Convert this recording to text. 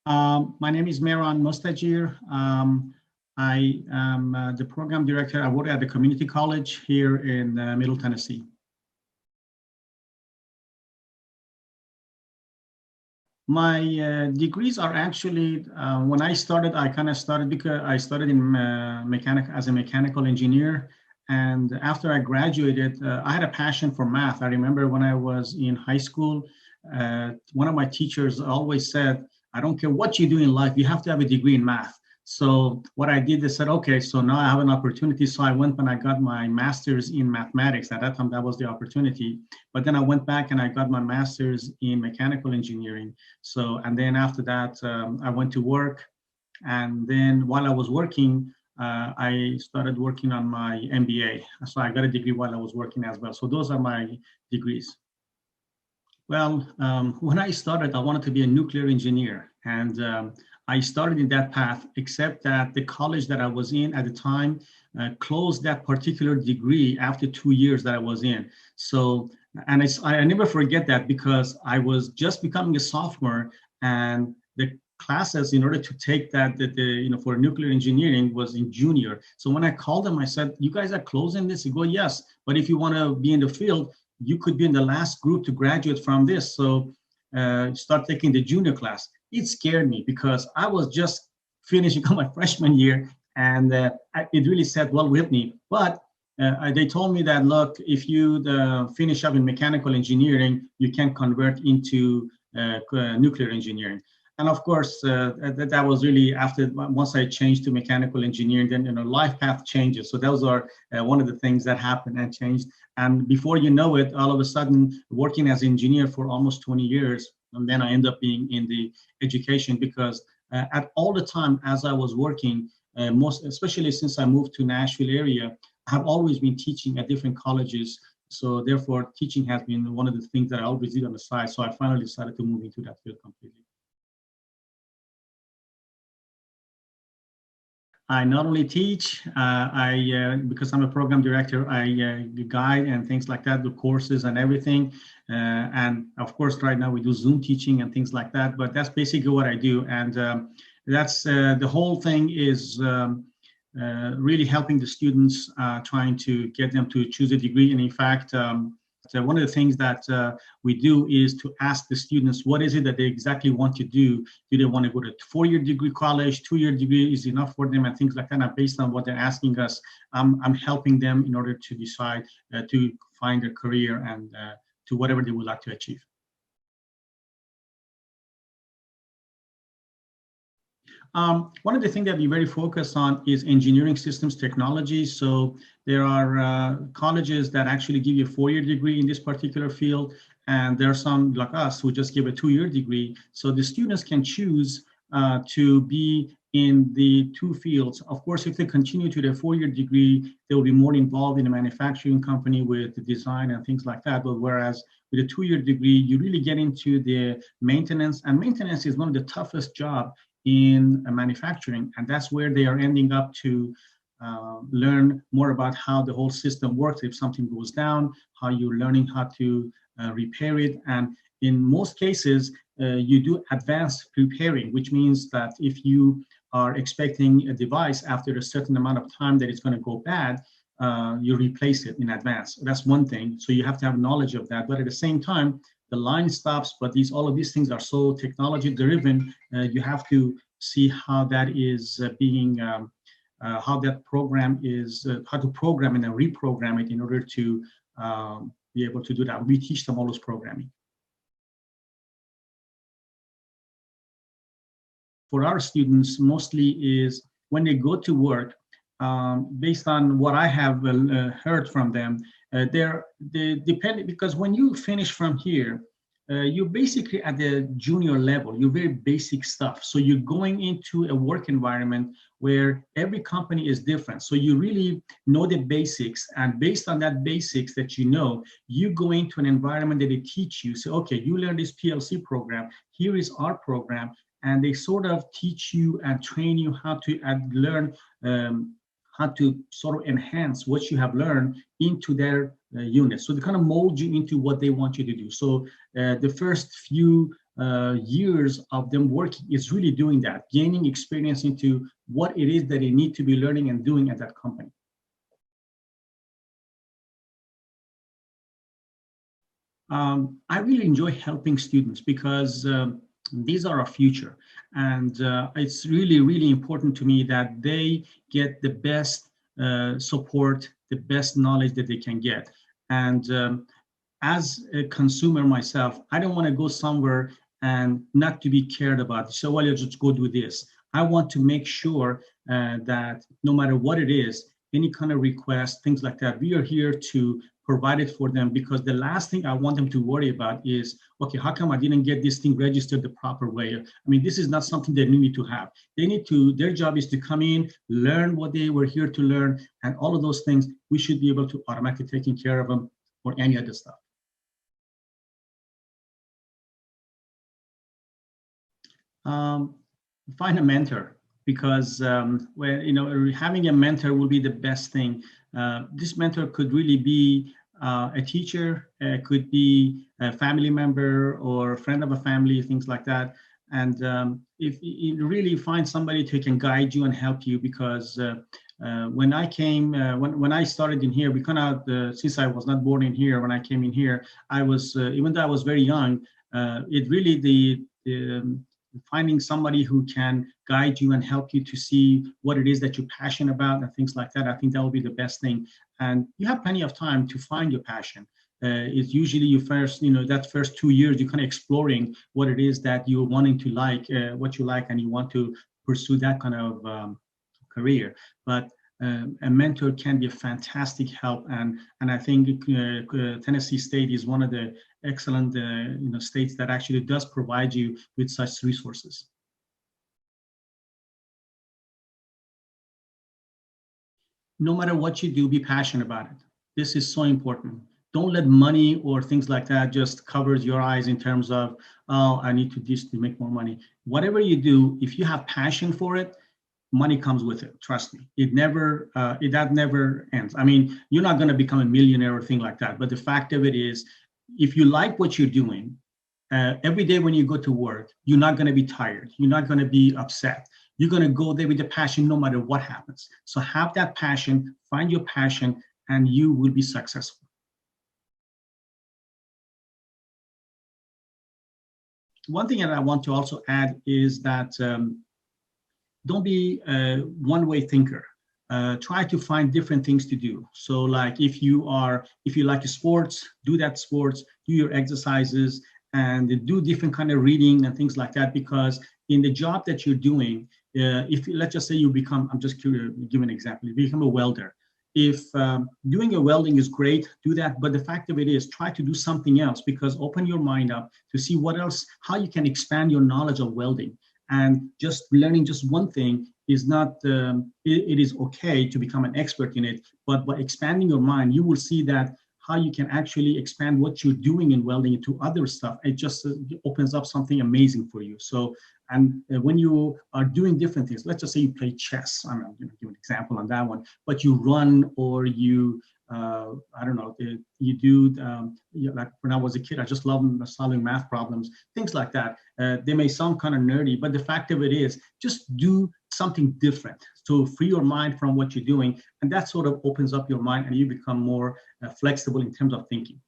My name is Mehran Mustajir. I am the program director. I work at the community college here in Middle Tennessee. My degrees are actually, when I started, I kind of started because I started in as a mechanical engineer. And after I graduated, I had a passion for math. I remember when I was in high school, one of my teachers always said, I don't care what you do in life, you have to have a degree in math. So what I did is said, okay, so now I have an opportunity. So I went and I got my master's in mathematics. At that time, that was the opportunity. But then I went back and I got my master's in mechanical engineering. So, and then after that, I went to work. And then while I was working, I started working on my MBA. So I got a degree while I was working as well. So those are my degrees. Well, when I started, I wanted to be a nuclear engineer. And I started in that path, except that the college that I was in at the time closed that particular degree after 2 years that I was in. So, and I never forget that because I was just becoming a sophomore, and the classes in order to take that, for nuclear engineering was in junior. So when I called them, I said, you guys are closing this? They go, yes, but if you want to be in the field, you could be in the last group to graduate from this. So start taking the junior class. It scared me because I was just finishing my freshman year, and it really sat well with me. But they told me that, look, if you finish up in mechanical engineering, you can convert into nuclear engineering. And of course, that was really after, once I changed to mechanical engineering, then life path changes. So those are one of the things that happened and changed. And before you know it, all of a sudden, working as an engineer for almost 20 years, and then I end up being in the education because at all the time as I was working, especially since I moved to Nashville area, I have always been teaching at different colleges. So therefore, teaching has been one of the things that I always did on the side. So I finally decided to move into that field completely. I not only teach, because I'm a program director, I guide and things like that, do courses and everything. And of course, right now we do Zoom teaching and things like that, but that's basically what I do. And that's the whole thing is really helping the students, trying to get them to choose a degree. And in fact, one of the things that we do is to ask the students, what is it that they exactly want to do? Do they want to go to 4-year degree college, 2-year degree is enough for them, and things like that. And based on what they're asking us, I'm helping them in order to decide to find a career and to whatever they would like to achieve. One of the things that we very focus on is engineering systems technology. So there are colleges that actually give you a 4-year degree in this particular field. And there are some like us who just give a 2-year degree. So the students can choose to be in the 2 fields. Of course, if they continue to their 4-year degree, they will be more involved in a manufacturing company with the design and things like that. But whereas with a 2-year degree, you really get into the maintenance, and maintenance is one of the toughest jobs in manufacturing, and that's where they are ending up to learn more about how the whole system works. If something goes down, how you're learning how to repair it. And in most cases, you do advanced repairing, which means that if you are expecting a device after a certain amount of time that it's going to go bad, you replace it in advance. That's one thing. So you have to have knowledge of that. But at the same time, the line stops, but all of these things are so technology driven. You have to see how that is being, how that program is, how to program and then reprogram it in order to be able to do that. We teach them all those programming. For our students, mostly is when they go to work, based on what I have heard from them, they depend, because when you finish from here, you're basically at the junior level, you're very basic stuff. So you're going into a work environment where every company is different. So you really know the basics, and based on that basics that you go into an environment that they teach you. So, okay, you learn this PLC program, here is our program, and they sort of teach you and train you how to learn how to sort of enhance what you have learned into their unit. So they kind of mold you into what they want you to do. So the first few years of them working is really doing that, gaining experience into what it is that they need to be learning and doing at that company. I really enjoy helping students because these are our future. And it's really, really important to me that they get the best support, the best knowledge that they can get. And as a consumer myself, I don't want to go somewhere and not to be cared about. So, well, you just go do this. I want to make sure that no matter what it is, any kind of request, things like that, we are here to provide it for them, because the last thing I want them to worry about is, okay, how come I didn't get this thing registered the proper way? I mean, this is not something they need to have. They need to, their job is to come in, learn what they were here to learn, and all of those things, we should be able to automatically taking care of them or any other stuff. Find a mentor, because when having a mentor will be the best thing. This mentor could really be a teacher, could be a family member or a friend of a family, things like that. And if you really find somebody who can guide you and help you, because when I came, when I started in here, we kind of, since I was not born in here, when I came in here, I was, even though I was very young, it really, finding somebody who can guide you and help you to see what it is that you're passionate about and things like that, I think that will be the best thing. And you have plenty of time to find your passion. It's usually you first, that first 2 years, you're kind of exploring what it is that you're wanting to like, what you like, and you want to pursue that kind of career. But a mentor can be a fantastic help, and I think Tennessee State is one of the excellent states that actually does provide you with such resources. No matter what you do, be passionate about it. This is so important. Don't let money or things like that just covers your eyes in terms of, oh, I need to do this to make more money. Whatever you do, if you have passion for it, money comes with it. Trust me. It never, that never ends. I mean, you're not going to become a millionaire or thing like that. But the fact of it is, if you like what you're doing, every day when you go to work, you're not going to be tired. You're not going to be upset. You're going to go there with the passion no matter what happens. So have that passion, find your passion, and you will be successful. One thing that I want to also add is that don't be a one-way thinker. Try to find different things to do. So like if you like sports, do that sports, do your exercises, and do different kind of reading and things like that, because in the job that you're doing, if let's just say you become, I'm just curious, give an example, you become a welder. If doing a welding is great, do that. But the fact of it is, try to do something else, because open your mind up to see what else, how you can expand your knowledge of welding. And just learning just one thing is not, it is okay to become an expert in it, but by expanding your mind, you will see that how you can actually expand what you're doing in welding into other stuff. It just opens up something amazing for you. So, and when you are doing different things, let's just say you play chess, I'm going to give an example on that one, but you run or you, I don't know, you do, like when I was a kid, I just love solving math problems, things like that. They may sound kind of nerdy, but the fact of it is, just do something different to free your mind from what you're doing. And that sort of opens up your mind and you become more flexible in terms of thinking.